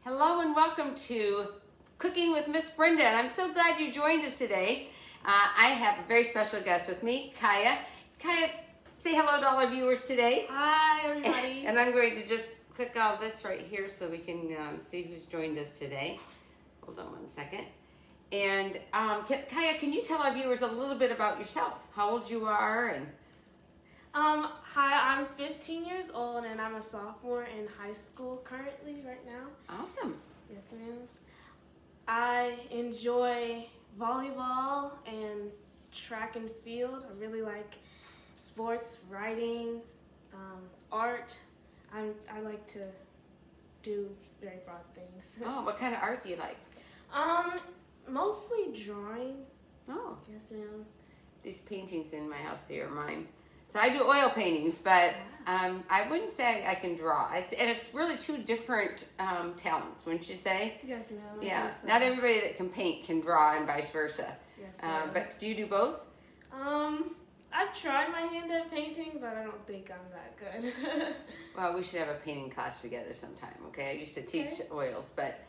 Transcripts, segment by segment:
Hello and welcome to Cooking with Miss Brenda, and I'm so glad you joined us today. I have a very special guest with me, Kyah. Kyah, say hello to all our viewers today. Hi, everybody. And I'm going to just click all this right here so we can see who's joined us today. Hold on one second. And Kyah, can you tell our viewers a little bit about yourself? How old you are and... Hi, I'm 15 years old and I'm a sophomore in high school currently right now. Awesome. Yes, ma'am. I enjoy volleyball and track and field. I really like sports, writing, art. I like to do very broad things. Oh, what kind of art do you like? Mostly drawing. Oh. Yes, ma'am. These paintings in my house here are mine. So I do oil paintings, but I wouldn't say I can draw. It's really two different talents, wouldn't you say? Yes, ma'am. Yeah. Not everybody that can paint can draw, and vice versa. Yes, ma'am. But do you do both? I've tried my hand at painting, but I don't think I'm that good. Well, we should have a painting class together sometime. Okay. I used to teach oils, but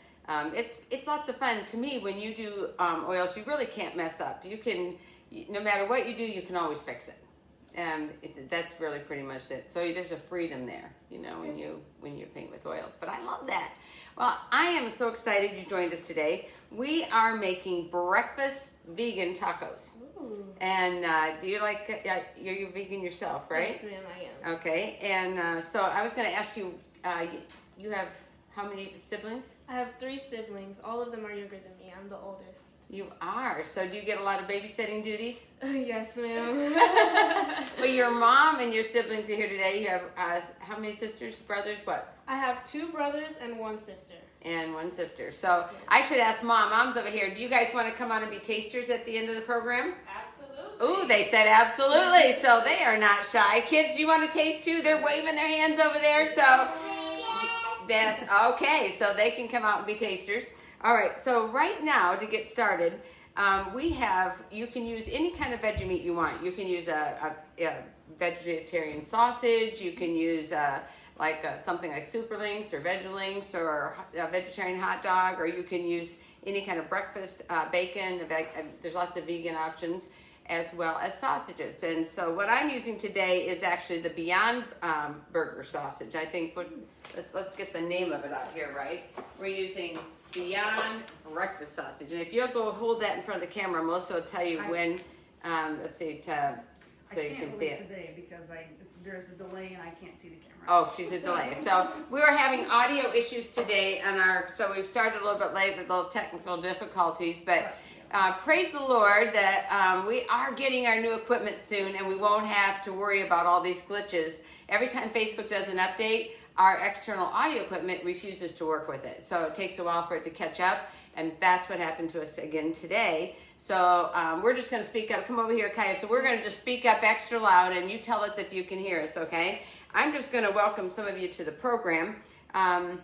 it's lots of fun. To me, when you do oils, you really can't mess up. You can, no matter what you do, you can always fix it. That's really pretty much it. So there's a freedom there, you know, when you paint with oils. But I love that. Well, I am so excited you joined us today. We are making breakfast vegan tacos. Ooh. And do you like? You're vegan yourself, right? Yes, ma'am, I am. Okay. And so I was going to ask you. You have how many siblings? I have 3 siblings. All of them are younger than me. I'm the oldest. You are. So do you get a lot of babysitting duties? Yes, ma'am. Well, your mom and your siblings are here today. You have how many sisters, brothers, what? I have 2 brothers and 1 sister. And 1 sister. So I should ask Mom. Mom's over here. Do you guys want to come on and be tasters at the end of the program? Absolutely. Ooh, they said absolutely. So they are not shy. Kids, you want to taste too? They're waving their hands over there. So that's okay. So they can come out and be tasters. All right, so right now, to get started, you can use any kind of veggie meat you want. You can use a vegetarian sausage. You can use something like super links or veggie links or a vegetarian hot dog, or you can use any kind of breakfast bacon. There's lots of vegan options as well as sausages. And so what I'm using today is actually the Beyond Burger sausage. I think, let's get the name of it out here, right? We're using Beyond Breakfast sausage. And if you'll go hold that in front of the camera, Melissa will tell you when, let's see, so you can see it. Today because there's a delay and I can't see the camera. Oh, she's a delay. So we were having audio issues today so we've started a little bit late with little technical difficulties, but praise the Lord that we are getting our new equipment soon and we won't have to worry about all these glitches. Every time Facebook does an update, our external audio equipment refuses to work with it. So it takes a while for it to catch up, and that's what happened to us again today. So we're just going to speak up. Come over here, Kyah. So we're going to just speak up extra loud, and you tell us if you can hear us, okay? I'm just going to welcome some of you to the program. Can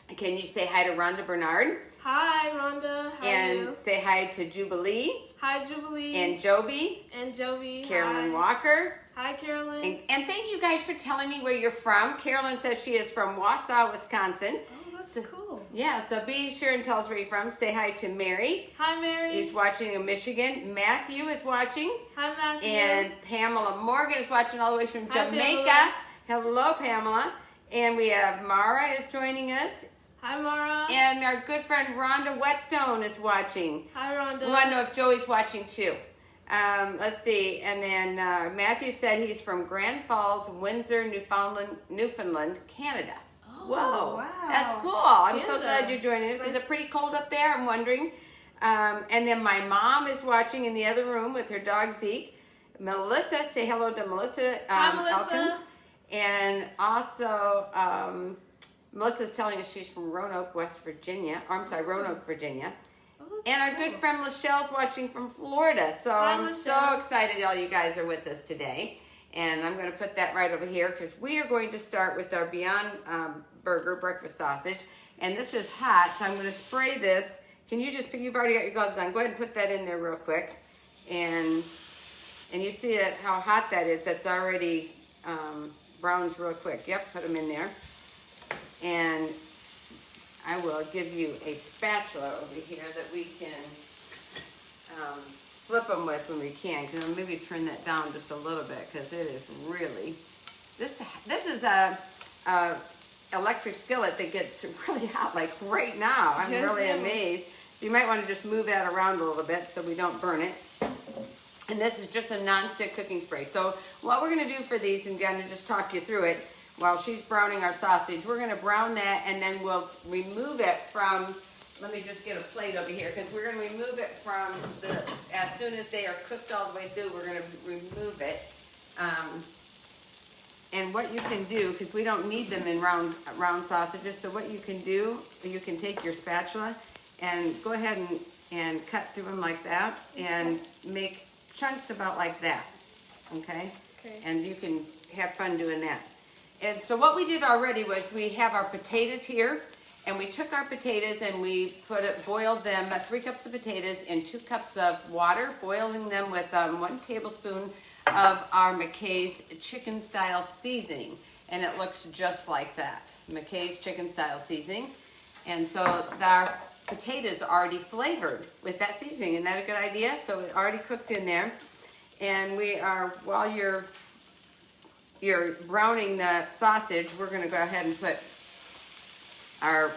you say hi to Rhonda Bernard? Hi, Rhonda. How are you? And say hi to Jubilee. Hi, Jubilee. And Joby. And Joby. Carolyn Hi. Walker. Hi, Carolyn. And thank you guys for telling me where you're from. Carolyn says she is from Wausau, Wisconsin. Oh, that's cool. Yeah, so be sure and tell us where you're from. Say hi to Mary. Hi, Mary. He's watching in Michigan. Matthew is watching. Hi, Matthew. And Pamela Morgan is watching all the way from Hi, Jamaica. Pamela. Hello, Pamela. And we have Mara is joining us. Hi, Mara. And our good friend Rhonda Whetstone is watching. Hi, Rhonda. We want to know if Joey's watching too. Let's see. And then Matthew said he's from Grand Falls, Windsor, Newfoundland, Canada. Oh, whoa. wow. That's cool. I'm so Canada. glad you're joining us. Is it pretty cold up there? I'm wondering. And then my mom is watching in the other room with her dog Zeke. Melissa, say hello to Melissa. Hi, Melissa. Elkins. And also, Melissa's telling us she's from Roanoke, West Virginia. Or, I'm sorry, Roanoke, Virginia. Oh, And our good friend Lachelle's watching from Florida. So Hi, I'm Lachelle. so excited all you guys are with us today. And I'm going to put that right over here because we are going to start with our Beyond Burger breakfast sausage. And this is hot, so I'm going to spray this. Can you you've already got your gloves on. Go ahead and put that in there real quick. And you see how hot that is. That's already browns real quick. Yep, put them in there. And I will give you a spatula over here that we can flip them with when we can. Because I'll maybe turn that down just a little bit because it is really, this is a electric skillet that gets really hot like right now. I'm really amazed. So you might want to just move that around a little bit so we don't burn it. And this is just a non-stick cooking spray. So what we're going to do for these, and I'm going to just talk you through it while she's browning our sausage. We're going to brown that, and then we'll remove it from, let me just get a plate over here, because we're going to remove it from as soon as they are cooked all the way through, we're going to remove it. And what you can do, because we don't need them in round sausages, so what you can do, you can take your spatula and go ahead and cut through them like that, and make chunks about like that, okay? And you can have fun doing that. And so what we did already was we have our potatoes here, and we took our potatoes and we boiled them, 3 cups of potatoes in 2 cups of water, boiling them with 1 tablespoon of our McKay's chicken style seasoning. And it looks just like that, McKay's chicken style seasoning. And so our potatoes are already flavored with that seasoning. Isn't that a good idea? So it's already cooked in there. And we are, while you're browning the sausage, we're going to go ahead and put our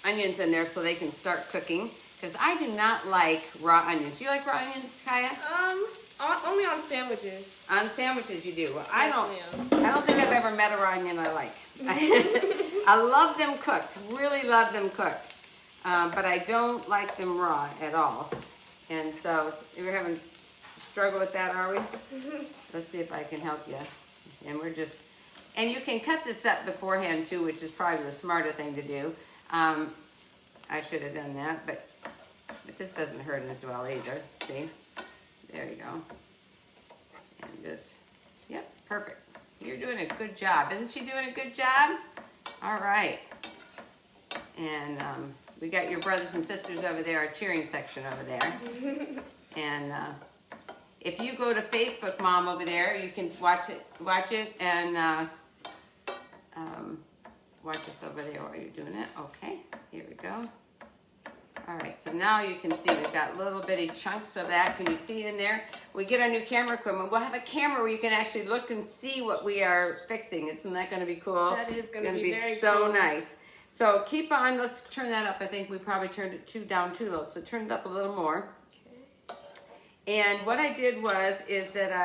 onions in there so they can start cooking. Because I do not like raw onions. Do you like raw onions, Kyah? Only on sandwiches. On sandwiches you do. Well, I don't think I've ever met a raw onion I like. I love them cooked. Really love them cooked. But I don't like them raw at all. And so we're having struggle with that, are we? Let's see if I can help you. And and you can cut this up beforehand too, which is probably the smarter thing to do. I should have done that, but this doesn't hurt as well either. See? There you go. And just, yep, perfect. You're doing a good job. Isn't she doing a good job? All right. And we got your brothers and sisters over there, our cheering section over there. And if you go to Facebook, Mom, over there, you can watch it, and watch us over there while you're doing it. Okay, here we go. All right, so now you can see we've got little bitty chunks of that. Can you see in there? We get our new camera equipment. We'll have a camera where you can actually look and see what we are fixing. Isn't that going to be cool? That is going to be very so cool. Nice. So keep on. Let's turn that up. I think we probably turned it down too low. So turn it up a little more. Okay. And what I did is that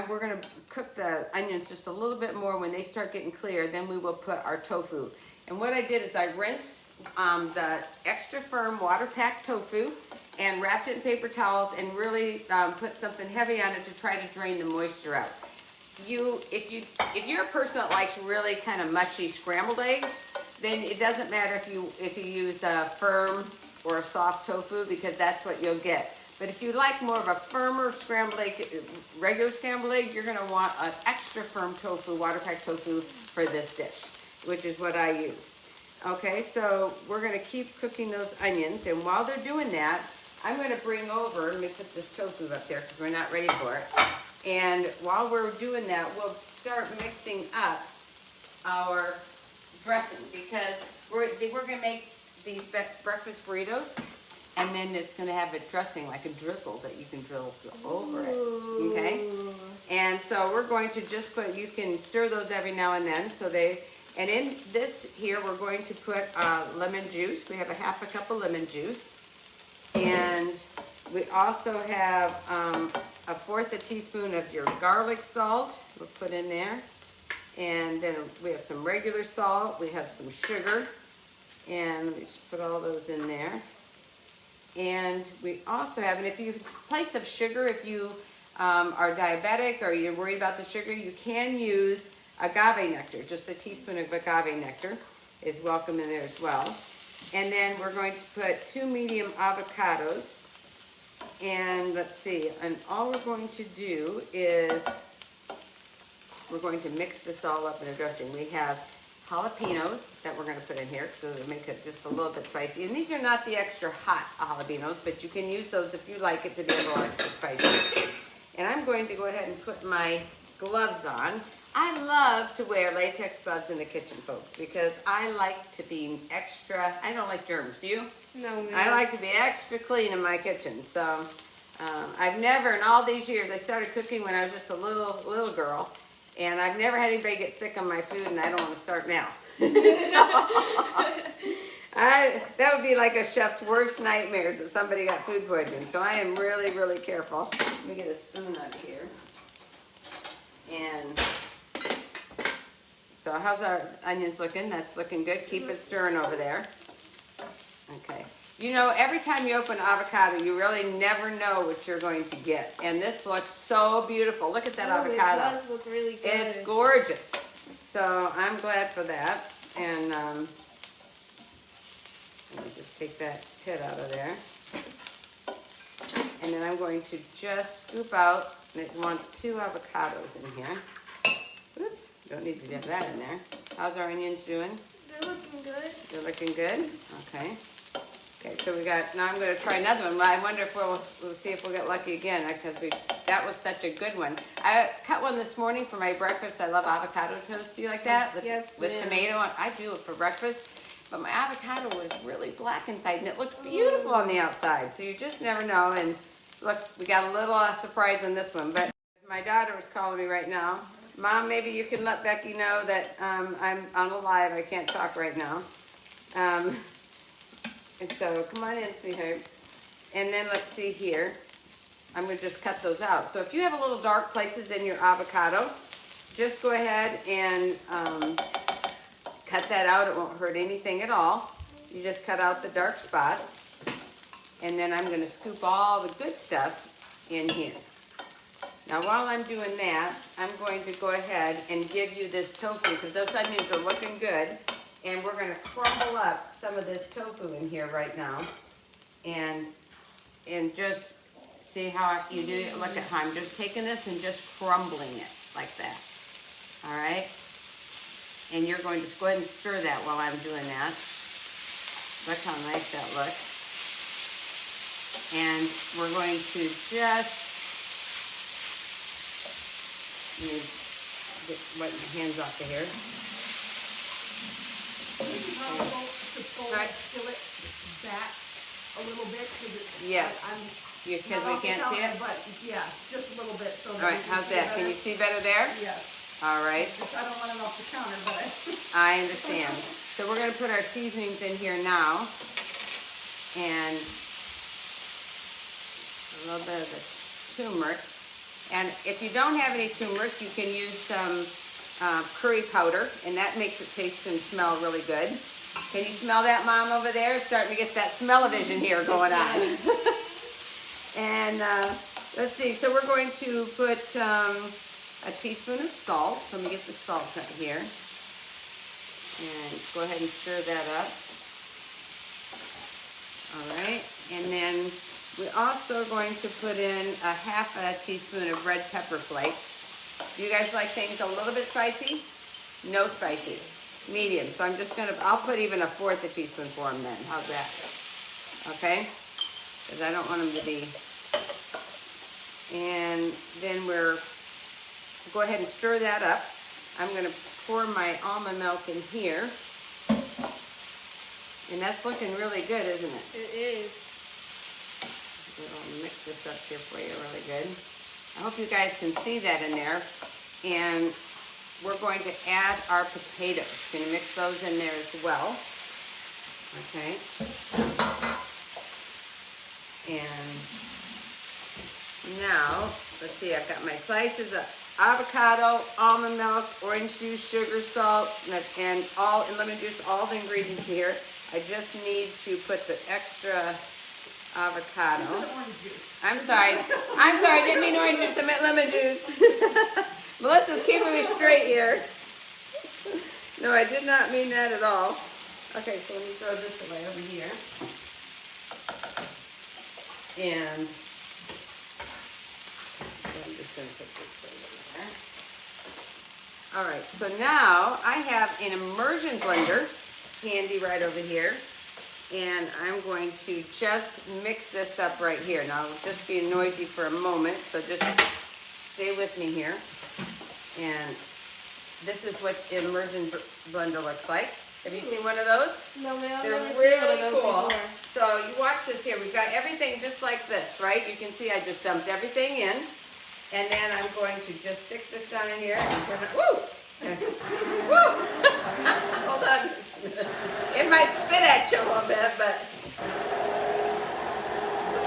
we're going to cook the onions just a little bit more. When they start getting clear, then we will put our tofu. And what I did is I rinsed the extra firm water-packed tofu and wrapped it in paper towels and really put something heavy on it to try to drain the moisture out. If you're a person that likes really kind of mushy scrambled eggs, then it doesn't matter if you use a firm or a soft tofu, because that's what you'll get. But if you like more of a firmer scrambled egg, regular scrambled egg, you're going to want an extra firm tofu, water-packed tofu for this dish, which is what I use. Okay, so we're going to keep cooking those onions, and while they're doing that, I'm going to bring over, let me put this tofu up there because we're not ready for it. And while we're doing that, we'll start mixing up our dressing, because we're going to make these breakfast burritos, and then it's going to have a dressing, like a drizzle that you can drizzle over it, okay? And so we're going to just put, you can stir those every now and then, and in this here, we're going to put lemon juice. We have a 1/2 cup of lemon juice. And we also have 1/4 teaspoon of your garlic salt. We'll put in there. And then we have some regular salt. We have some sugar. And let me just put all those in there. And we also have, and if you place of sugar, if you are diabetic or you're worried about the sugar, you can use agave nectar. Just a teaspoon of agave nectar is welcome in there as well. And then we're going to put 2 medium avocados. And let's see, and all we're going to do is we're going to mix this all up in a dressing. We have jalapenos that we're going to put in here so to make it just a little bit spicy. And these are not the extra hot jalapenos, but you can use those if you like it to be a little extra spicy. And I'm going to go ahead and put my gloves on. I love to wear latex gloves in the kitchen, folks, because I like to be extra. I don't like germs. Do you? No, man. I like to be extra clean in my kitchen. So I've never, in all these years, I started cooking when I was just a little girl, and I've never had anybody get sick on my food, and I don't want to start now. That would be like a chef's worst nightmares if somebody got food poisoning. So I am really, really careful. Let me get a spoon out of here. And so how's our onions looking? That's looking good. Keep it stirring over there. Okay. You know, every time you open avocado, you really never know what you're going to get. And this looks so beautiful. Look at that avocado. It does look really good. It's gorgeous. So I'm glad for that. And let me just take that pit out of there. And then I'm going to just scoop out, and it wants 2 avocados in here. Oops, don't need to get that in there. How's our onions doing? They're looking good. They're looking good? Okay. Okay, so we got, now I'm going to try another one. I wonder if we'll see if we'll get lucky again, because that was such a good one. I cut one this morning for my breakfast. I love avocado toast. Do you like that? Yes, with ma'am. Tomato. I do it for breakfast. But my avocado was really black inside, and it looked beautiful on the outside. So you just never know. And look, we got a little surprise on this one. But my daughter was calling me right now. Mom, maybe you can let Becky know that I'm on a live. I can't talk right now. And so come on in, sweetheart. And then let's see here. I'm going to just cut those out. So if you have a little dark places in your avocado, just go ahead and cut that out. It won't hurt anything at all. You just cut out the dark spots. And then I'm going to scoop all the good stuff in here. Now while I'm doing that, I'm going to go ahead and give you this tofu, because those onions are looking good. And we're going to crumble up some of this tofu in here right now. And just see how you do it. Look at how I'm just taking this and just crumbling it like that. All right? And you're going to go ahead and stir that while I'm doing that. Look how nice that looks. And we're going to just, let me wipe my hands off of here. Maybe possible to pull the skillet back a little bit, Yes, because we can't see it? But yes, just a little bit. So All right, how's that? Can you see better there? Yes. All right. I don't want it off the counter, but I understand. So we're going to put our seasonings in here now. And a little bit of the turmeric. And if you don't have any turmeric, you can use some curry powder, and that makes it taste and smell really good. Can you smell that, Mom, over there? It's starting to get that smell-o-vision here going on. And let's see, so we're going to put a teaspoon of salt. So let me get the salt out here. And go ahead and stir that up. All right, and then we're also going to put in a half a teaspoon of red pepper flakes. Do you guys like things a little bit spicy? No spicy. Medium. So I'm just going to, I'll put even a 1/4 a teaspoon for them then. How's that? Okay? Because I don't want them to be. And then go ahead and stir that up. I'm going to pour my almond milk in here. And that's looking really good, isn't it? It is. I'll mix this up here for you really good. I hope you guys can see that in there. And we're going to add our potatoes. Going to mix those in there as well. Okay. And now, let's see, I've got my slices of avocado, almond milk, orange juice, sugar, salt, and lemon juice, all the ingredients here. I just need to put the extra avocado. orange juice. I'm sorry, I didn't mean orange juice, I meant lemon juice. Melissa's keeping me straight here. No, I did not mean that at all. Okay, so let me throw this away over here. And I'm just going to put this over there. All right, so now I have an immersion blender handy right over here. And I'm going to just mix this up right here. Now, I'll just be noisy for a moment, so just stay with me here. And this is what immersion blender looks like. Have you seen one of those? No, ma'am. They're I've never really seen one of those cool. before. So you watch this here. We've got everything just like this, right? You can see I just dumped everything in. And then I'm going to just stick this down in here and turn it. Woo! Woo! Hold on. It might spit at you a little bit, but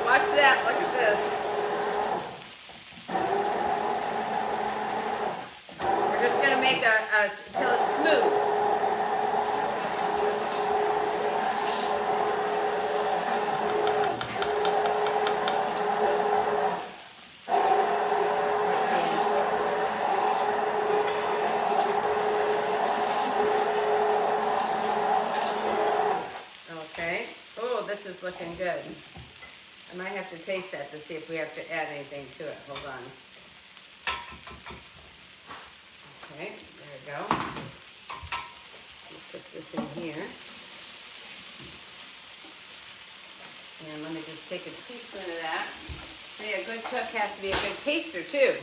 watch that. Look at this. We're just going to make till it's smooth. This is looking good. I might have to taste that to see if we have to add anything to it. Hold on. Okay, there we go. Let's put this in here. And let me just take a teaspoon of that. See, a good cook has to be a good taster too.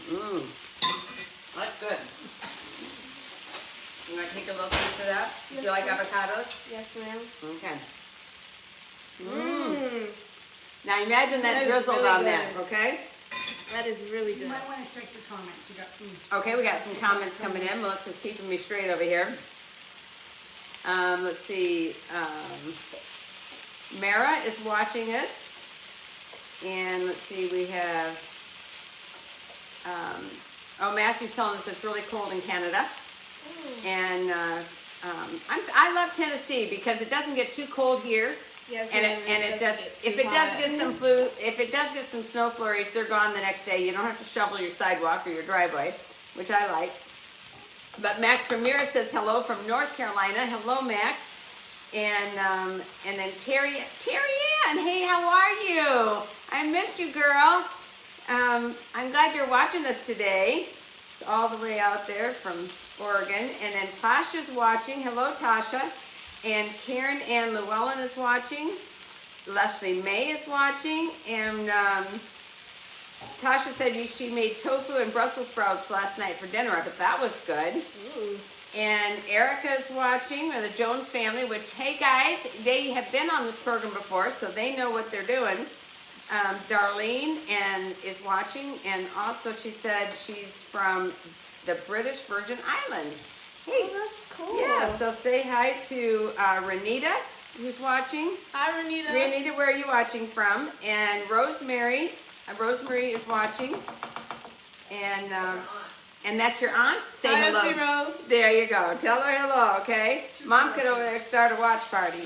Mmm, that's good. You want to take a little piece of that? Yes, Do you like ma'am. avocados? Yes, ma'am. Okay. Mmm. Now imagine that That is drizzled really on good. that, okay? That is really You good. might want to check the comments. You got some. Okay, we got some comments coming in. Melissa's keeping me straight over here. Let's see. Mara is watching us. And let's see, we have, Matthew's telling us it's really cold in Canada. And I love Tennessee because it doesn't get too cold here. Yes, And ma'am, it does. get If too it does hot. get some snow flurries, they're gone the next day. You don't have to shovel your sidewalk or your driveway, which I like. But Max Ramirez says hello from North Carolina. Hello, Max. And then Terry Ann. Hey, how are you? I missed you, girl. I'm glad you're watching us today. It's all the way out there from Oregon. And then Tasha's watching. Hello, Tasha. And Karen Ann Llewellyn is watching. Leslie May is watching. And Tasha said she made tofu and Brussels sprouts last night for dinner. I bet that was good. Ooh. And Erica's watching, or the Jones family, which, hey guys, they have been on this program before, so they know what they're doing. Darlene is watching, and also she said she's from the British Virgin Islands. Hey, Oh, that's cool. yeah, so say hi to Renita, who's watching. Hi, Renita. Renita, where are you watching from? And Rosemary is watching. And that's your aunt? Say Hi, hello. Auntie Rose. There you go. Tell her hello, okay? Mom could over there start a watch party.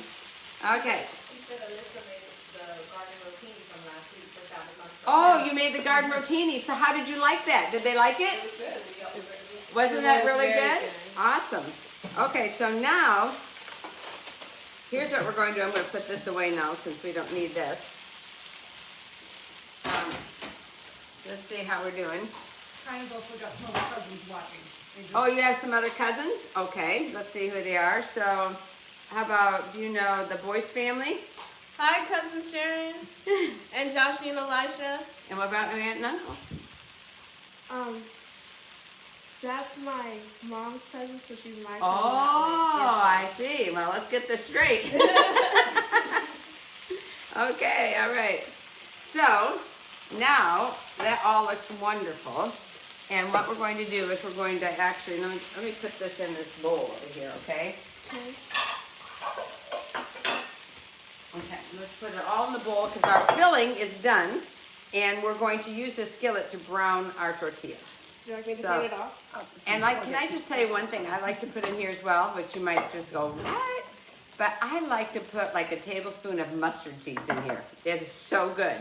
Okay. She said Alyssa made the garden rotini from last week for Sabbath lunch. Oh, you made the garden rotini. So how did you like that? Did they like it? It was good. We got the Wasn't that was really very good? good. Awesome. Okay, so now, here's what we're going to do. I'm going to put this away now since we don't need this. Let's see how we're doing. Kind of also got some other cousins watching. They just- Oh, you have some other cousins? Okay, let's see who they are. So, how about, do you know the Boyce family? Hi, cousin Sharon and Joshie and Elisha. And what about your aunt and uncle? That's my mom's cousin, so she's my cousin. Oh, I see. Well, let's get this straight. Okay, all right. So, now that all looks wonderful. And what we're going to do is we're going to actually, let me put this in this bowl over here, okay? Okay. Okay, let's put it all in the bowl because our filling is done. And we're going to use this skillet to brown our tortillas. Do you like me to So- turn it off? And can I just tell you one thing I like to put in here as well, which you might just go, what? But I like to put like a tablespoon of mustard seeds in here. It is so good.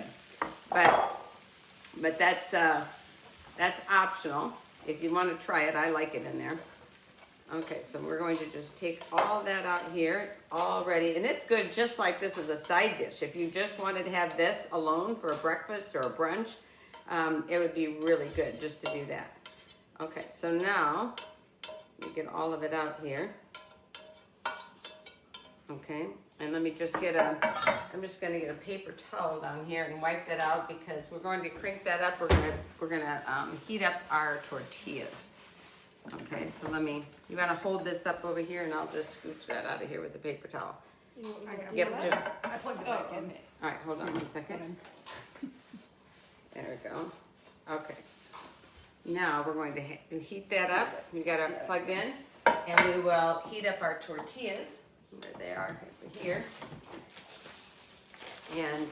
But that's optional. If you want to try it, I like it in there. Okay, so we're going to just take all that out here. It's all ready. And it's good just like this as a side dish. If you just wanted to have this alone for a breakfast or a brunch, it would be really good just to do that. Okay, so now we get all of it out here. Okay, and let me just get I'm just gonna get a paper towel down here and wipe that out because we're going to crank that up. We're gonna heat up our tortillas. Okay, so you wanna hold this up over here and I'll just scooch that out of here with the paper towel. Yep, just, I plugged it back in. all right, hold on 1 second. There we go. Okay. Now we're going to heat that up. We got it plugged in, and we will heat up our tortillas. There they are, over here. And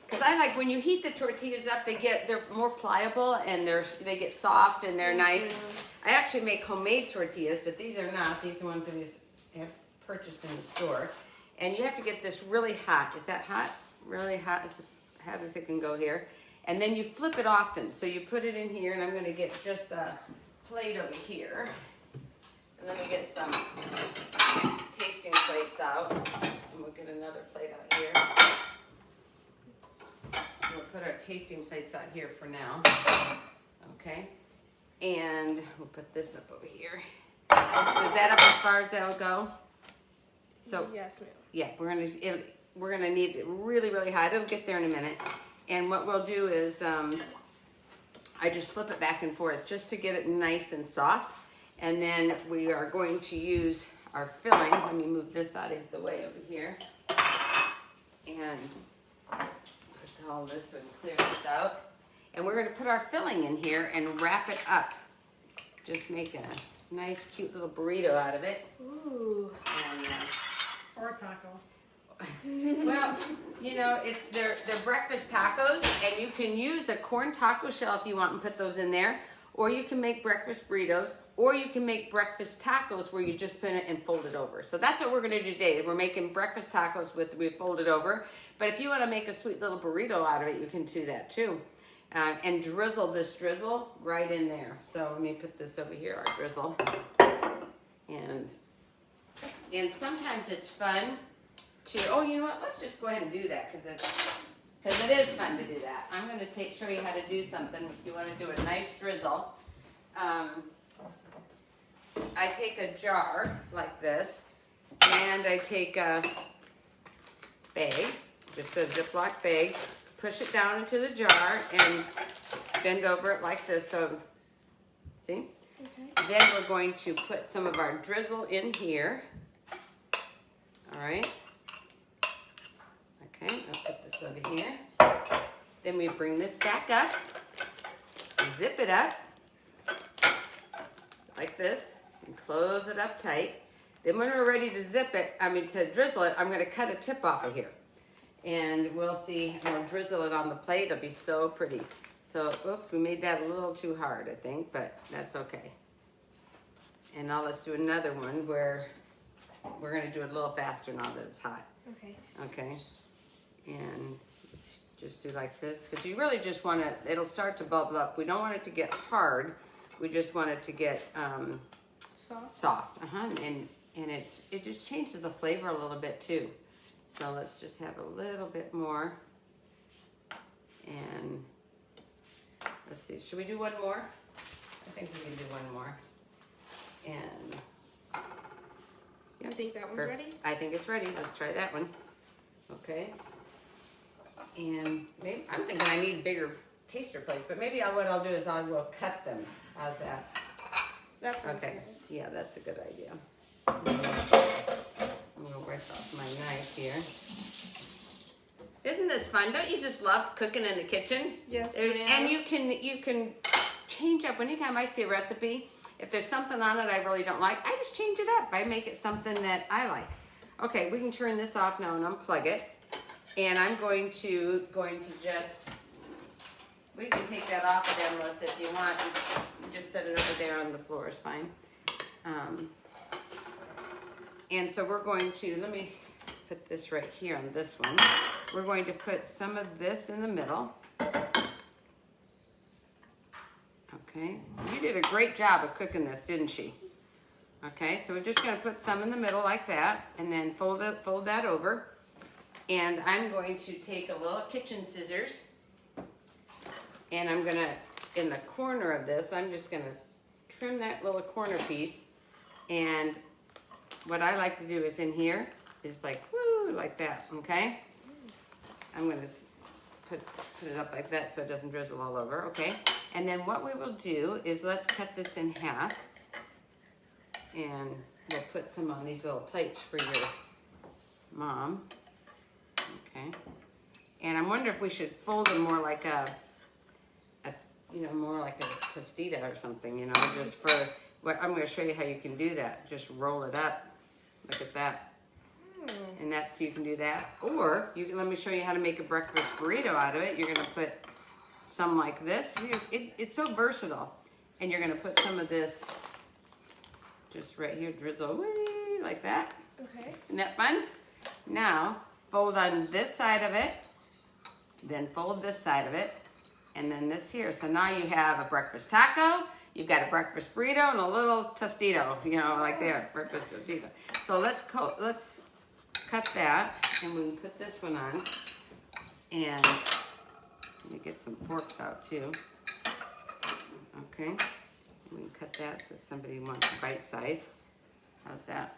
because I like when you heat the tortillas up, they're more pliable and they get soft and they're nice. I actually make homemade tortillas, but these are not. These are ones that we have purchased in the store. And you have to get this really hot. Is that hot? Really hot? As hot as it can go here. And then you flip it often. So you put it in here, and I'm going to get just a plate over here. And let me get some tasting plates out. And we'll get another plate out here. So we'll put our tasting plates out here for now. Okay. And we'll put this up over here. So is that up as far as that'll go? So yes, ma'am. yeah, we're gonna need it really, really hot. It'll get there in a minute. And what we'll do is I just flip it back and forth just to get it nice and soft. And then we are going to use our filling. Let me move this out of the way over here. And put all this and clear this out. And we're going to put our filling in here and wrap it up. Just make a nice, cute little burrito out of it. Ooh. And, Or a taco. well, you know, they're breakfast tacos, and you can use a corn taco shell if you want and put those in there, or you can make breakfast burritos, or you can make breakfast tacos where you just spin it and fold it over. So that's what we're going to do today. We're making breakfast tacos we fold it over, but if you want to make a sweet little burrito out of it, you can do that too. And drizzle this drizzle right in there. So let me put this over here, our drizzle. And sometimes it's fun to, oh, you know what, let's just go ahead and do that because it is fun to do that. I'm going to show you how to do something if you want to do a nice drizzle. I take a jar like this, and I take a bag, just a Ziploc bag, push it down into the jar, and bend over it like this. So, see? Okay. Then we're going to put some of our drizzle in here. All right. Okay, I'll put this over here. Then we bring this back up, zip it up like this, and close it up tight. Then when we're ready to to drizzle it, I'm going to cut a tip off of here. And we'll see, we'll drizzle it on the plate. It'll be so pretty. So, oops, we made that a little too hard, I think, but that's okay. And now let's do another one where we're going to do it a little faster now that it's hot. Okay. Okay. And just do like this, because you really just want it, it'll start to bubble up. We don't want it to get hard. We just want it to get soft. And it just changes the flavor a little bit too. So let's just have a little bit more. And let's see, should we do one more? I think we can do one more. And You think that one's ready? I think it's ready. Let's try that one. Okay. And maybe I'm thinking I need bigger taster plates, but maybe what I'll do is I will cut them. How's that? That sounds Okay. good. Yeah, that's a good idea. I'm gonna wipe off my knife here. Isn't this fun? Don't you just love cooking in the kitchen? Yes, And ma'am. you can change up. Anytime I see a recipe, if there's something on it I really don't like, I just change it up. I make it something that I like. Okay, we can turn this off now and unplug it. And I'm going to just, we can take that off again, Melissa, if you want. You just set it over there on the floor is fine. And so we're going to, let me put this right here on this one. We're going to put some of this in the middle. Okay, you did a great job of cooking this, didn't she? Okay, so we're just going to put some in the middle like that, and then fold that over. And I'm going to take a little kitchen scissors, and I'm going to, in the corner of this, I'm just going to trim that little corner piece. And what I like to do is in here, is like, woo, like that, okay? I'm gonna put it up like that so it doesn't drizzle all over, okay? And then what we will do is let's cut this in half. And we'll put some on these little plates for your mom, okay? And I'm wondering if we should fold them more like more like a tostita or something, you know, just for, I'm gonna show you how you can do that. Just roll it up, look at that. And that's, you can do that. Or, let me show you how to make a breakfast burrito out of it. You're gonna put some like this. It's so versatile. And you're gonna put some of this just right here, drizzle away, like that. Okay. Isn't that fun? Now, fold on this side of it, then fold this side of it, and then this here. So now you have a breakfast taco, you've got a breakfast burrito, and a little tostito, you know, like there, breakfast tostito. So let's cut that, and we can put this one on. And let me get some forks out too. Okay, we can cut that so somebody wants a bite size. How's that?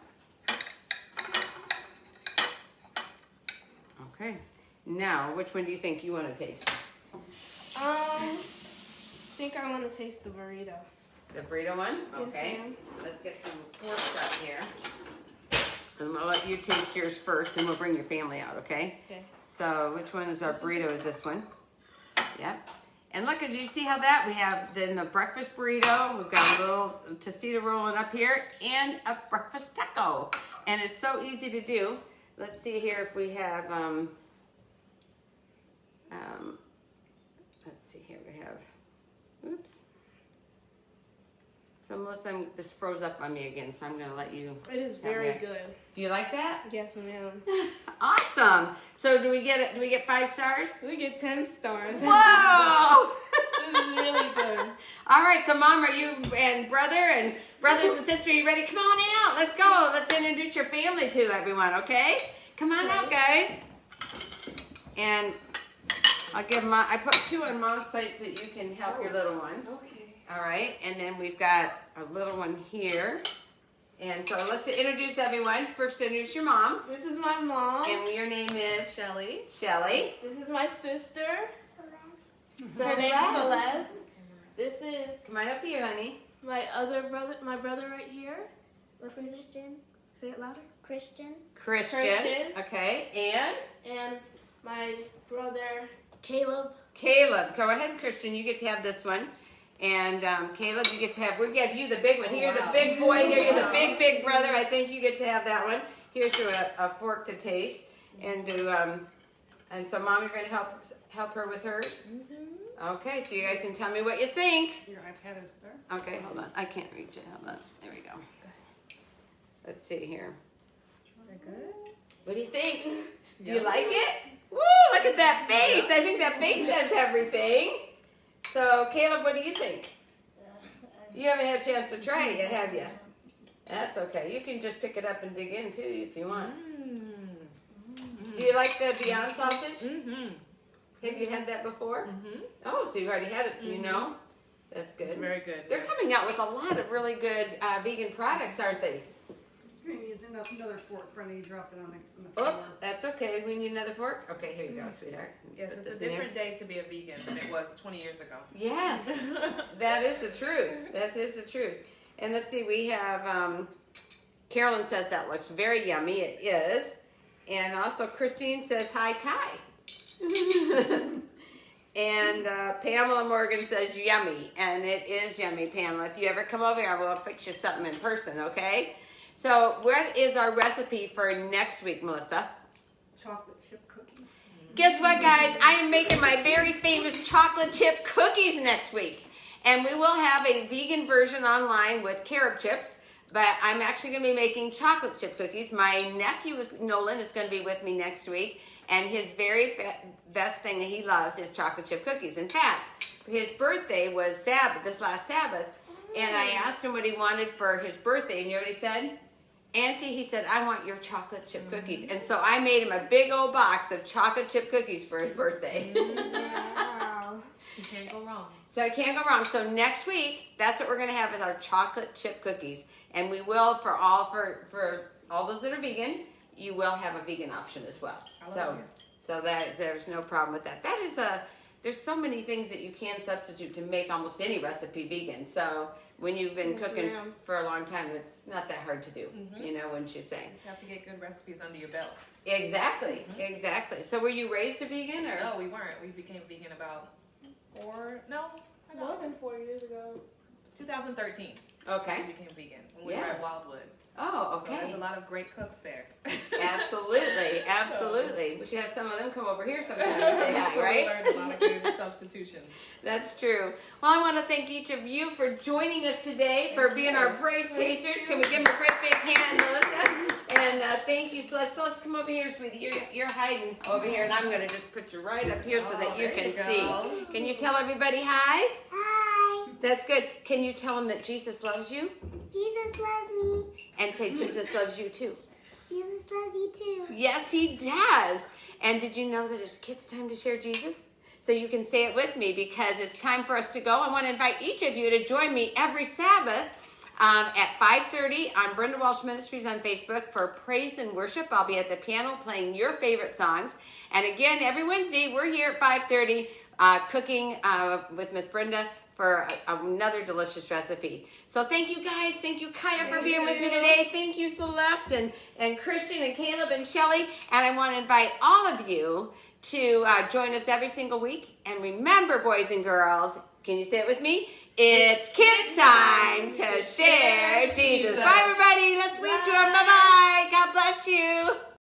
Okay, now which one do you think you want to taste? I think I want to taste the burrito. The burrito one? Okay. Yes, Let's get some forks out here. And I'll let you taste yours first, then we'll bring your family out, okay? Okay. So which one is our burrito? Is this one? Yep. And look, did you see how that? We have then the breakfast burrito. We've got a little tostita rolling up here and a breakfast taco. And it's so easy to do. Let's see here if we have, let's see here, we have, oops. So Melissa, this froze up on me again, so I'm gonna let you. It is very good. Do you like that? Yes, ma'am. Awesome. So do we get 5 stars? We get 10 stars. Whoa! This is really good. All right, so Mom, are you and brothers and sisters, are you ready? Come on out. Let's go. Let's introduce your family to everyone, okay? Come on out, guys. And I'll give I put 2 on Mom's plate so that you can help your little one. Okay. All right, and then we've got a little one here. And so let's introduce everyone. First, introduce your mom. This is my mom. And your name is? Shelly. Shelly. This is my sister. Celeste. Her name's Celeste. This is Come on up here, honey. my other brother, my brother right here. Christian. Say it louder. Christian. Christian. Okay, and? And my brother Caleb. Caleb. Go ahead, Christian. You get to have this one. And Caleb, you get to have, we give you the big one. Here, the big boy. Here, you're the big brother. I think you get to have that one. Here's a fork to taste. And and so Mom, you're going to help her with hers? Mm-hmm. Okay, so you guys can tell me what you think. Your iPad is there. Okay, hold on. I can't reach it. Hold on. There we go. Let's see here. Very good. What do you think? Do you like it? Woo, look at that face. I think that face says everything. So, Caleb, what do you think? You haven't had a chance to try it yet, have you? That's okay. You can just pick it up and dig in, too, if you want. Do you like the Beyond sausage? Mm-hmm. Have you had that before? Mm-hmm. Oh, so you've already had it, so you know? That's good. It's very good. They're coming out with a lot of really good vegan products, aren't they? You're going to use another fork, Brenda. You dropped it on the floor. Oops, that's okay. We need another fork? Okay, here you go, sweetheart. Yes, Put it's a this in different day to be a vegan than it was 20 years ago. Yes, that is the truth. That is the truth. And let's see, we have, Carolyn says that looks very yummy. It is. And also Christine says, hi, Kyah. And Pamela Morgan says, yummy. And it is yummy, Pamela. If you ever come over here, I will fix you something in person, okay? So what is our recipe for next week, Melissa? Chocolate chip cookies. Guess what, guys? I am making my very famous chocolate chip cookies next week. And we will have a vegan version online with carob chips. But I'm actually going to be making chocolate chip cookies. My nephew, Nolan, is going to be with me next week. And his very best thing that he loves is chocolate chip cookies. In fact, his birthday was this last Sabbath. And I asked him what he wanted for his birthday. And you know what he said? Auntie, he said, I want your chocolate chip cookies. And so I made him a big old box of chocolate chip cookies for his birthday. Wow. You can't go wrong. So it can't go wrong. So next week, that's what we're going to have is our chocolate chip cookies. And we will, for all those that are vegan, you will have a vegan option as well. Hallelujah. So that there's no problem with that. That is there's so many things that you can substitute to make almost any recipe vegan. So when you've been Yes, cooking ma'am. for a long time, it's not that hard to do, you know, wouldn't you say? You just have to get good recipes under your belt. Exactly, exactly. So were you raised a vegan or? No, we weren't. We became vegan about More than 4 years ago. 2013. Okay. We became vegan when we Yeah. were at Wildwood. Oh, So there's okay. a lot of great cooks there. Absolutely, absolutely. We should have some of them come over here sometime and say hi, So right? we learned a lot of good substitutions. That's true. Well, I want to thank each of you for joining us today, for being our brave tasters. Can we give them a great big hand, Melissa? And thank you, Celeste. Celeste, come over here, sweetie. You're hiding over here, and I'm going to just put you right up here so that you there can you go. see. Can you tell everybody hi? Hi. That's good. Can you tell them that Jesus loves you? Jesus loves me. And say Jesus loves you too. Jesus loves you too. Yes, he does. And did you know that it's kids' time to share Jesus? So you can say it with me because it's time for us to go. I want to invite each of you to join me every Sabbath at 5:30 on Brenda Walsh Ministries on Facebook for praise and worship. I'll be at the piano playing your favorite songs. And again, every Wednesday, we're here at 5:30 cooking with Miss Brenda for another delicious recipe. So thank you guys. Thank you, Kyah, for being with me today. Thank you, Celeste and Christian and Caleb and Shelly. And I want to invite all of you to join us every single week. And remember, boys and girls, can you say it with me? It's kids' time to share Jesus. Bye, everybody. Let's read to them. Bye-bye. God bless you.